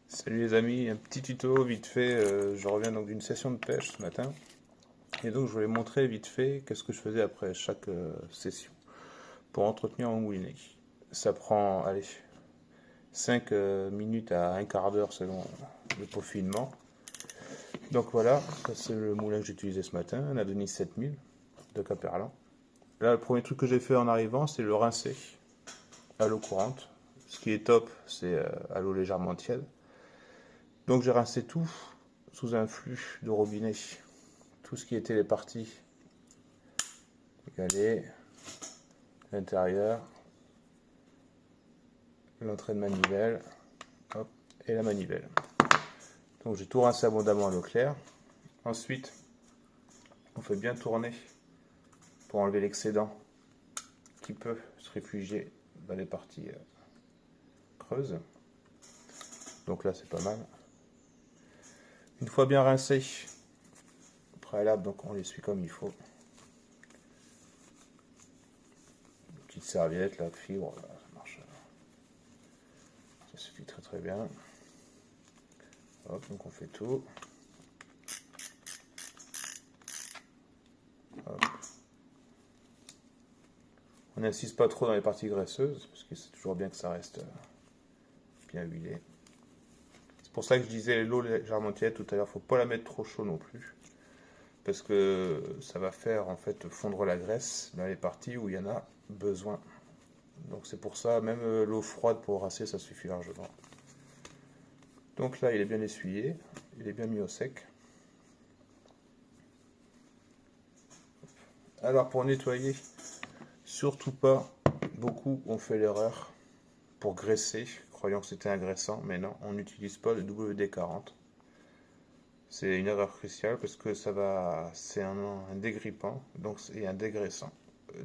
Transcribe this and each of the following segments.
Salut les amis, un petit tuto vite fait, je reviens donc d'une session de pêche ce matin et donc je voulais montrer vite fait qu'est-ce que je faisais après chaque session pour entretenir mon moulinet. Ça prend, allez, 5 minutes à un quart d'heure selon le peaufinement. Donc voilà, ça c'est le moulin que j'ai utilisé ce matin, un Adonis 7000 de Caperlan. Là le premier truc que j'ai fait en arrivant c'est le rincer à l'eau courante. Ce qui est top c'est à l'eau légèrement tiède. Donc j'ai rincé tout sous un flux de robinet, tout ce qui était les parties égalées, l'intérieur, l'entrée de manivelle, hop, et la manivelle. Donc j'ai tout rincé abondamment à l'eau claire. Ensuite, on fait bien tourner pour enlever l'excédent qui peut se réfugier dans les parties creuses. Donc là c'est pas mal. Une fois bien rincé, au préalable, donc on l'essuie comme il faut. Une petite serviette, la fibre, là, ça marche. Ça suffit très très bien. Hop, donc on fait tout. Hop. On n'insiste pas trop dans les parties graisseuses, parce que c'est toujours bien que ça reste bien huilé. C'est pour ça que je disais l'eau légèrement tiède tout à l'heure, il ne faut pas la mettre trop chaud non plus, parce que ça va faire en fait fondre la graisse dans les parties où il y en a besoin. Donc c'est pour ça, même l'eau froide pour rincer, ça suffit largement. Donc là, il est bien essuyé, il est bien mis au sec. Alors pour nettoyer, surtout pas, beaucoup ont fait l'erreur pour graisser, croyant que c'était un graissant, mais non, on n'utilise pas le WD-40. C'est une erreur cruciale parce que c'est un dégrippant, donc et un dégraissant.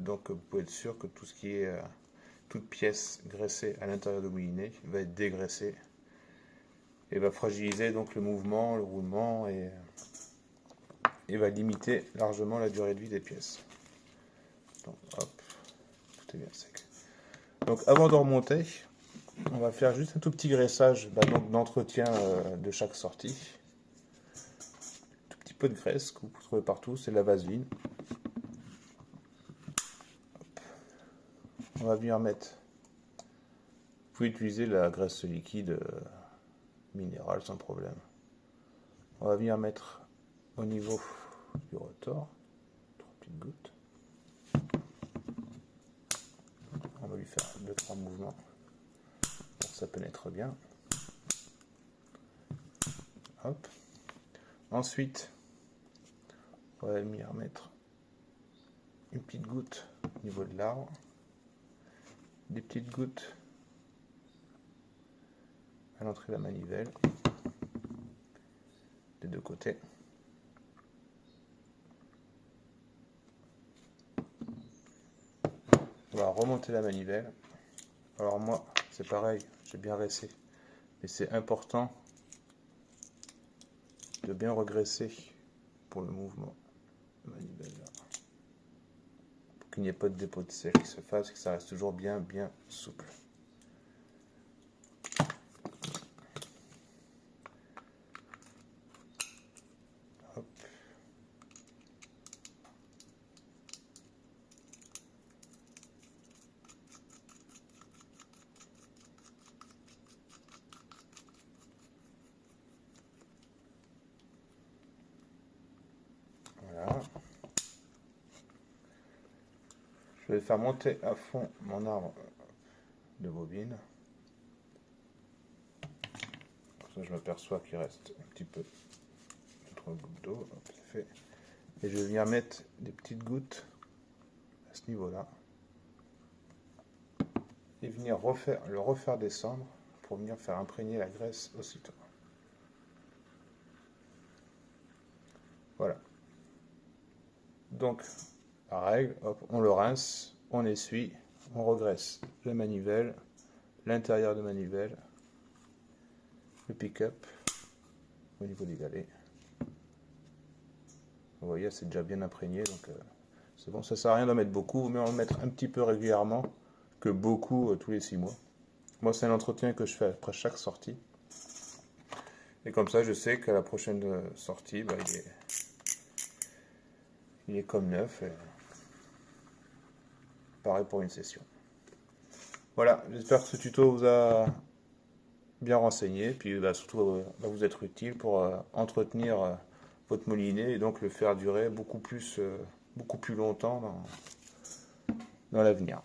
Donc vous pouvez être sûr que tout ce qui est toute pièce graissée à l'intérieur du moulinet va être dégraissée et va fragiliser donc le mouvement, le roulement et va limiter largement la durée de vie des pièces. Donc hop, tout est bien sec. Donc avant de remonter, on va faire juste un tout petit graissage d'entretien de chaque sortie. Un tout petit peu de graisse que vous pouvez trouver partout, c'est de la vaseline. Hop. On va venir mettre. Vous pouvez utiliser la graisse liquide minérale sans problème. On va venir mettre au niveau du rotor 3 petites gouttes. On va lui faire 2-3 mouvements pour que ça pénètre bien. Hop. Ensuite, on va venir mettre une petite goutte au niveau de l'arbre, des petites gouttes à l'entrée de la manivelle, des deux côtés. On va remonter la manivelle. Alors moi, c'est pareil, j'ai bien graissé, mais c'est important de bien regresser pour le mouvement de manivelle là. Pour qu'il n'y ait pas de dépôt de sel qui se fasse, que ça reste toujours bien souple. Hop. Voilà. Je vais faire monter à fond mon arbre de bobine. Comme ça je m'aperçois qu'il reste un petit peu de 3 gouttes d'eau. C'est fait. Et je vais venir mettre des petites gouttes à ce niveau-là. Et venir le refaire descendre pour venir faire imprégner la graisse aussitôt. Voilà. Donc, pareil, hop, on le rince, on essuie, on regraisse la manivelle, l'intérieur de manivelle, le pick-up au niveau des galets. Vous voyez, c'est déjà bien imprégné, donc c'est bon. Ça sert à rien d'en mettre beaucoup, mais on va en mettre un petit peu régulièrement que beaucoup tous les 6 mois. Moi, c'est un entretien que je fais après chaque sortie. Et comme ça, je sais qu'à la prochaine sortie, bah, il est comme neuf. Et pareil pour une session. Voilà, j'espère que ce tuto vous a bien renseigné, puis bah, surtout va vous être utile pour entretenir votre moulinet et donc le faire durer beaucoup plus longtemps dans l'avenir.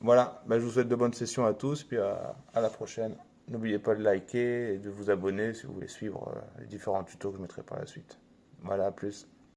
Voilà, bah, je vous souhaite de bonnes sessions à tous, puis à la prochaine. N'oubliez pas de liker et de vous abonner si vous voulez suivre les différents tutos que je mettrai par la suite. Voilà, à plus.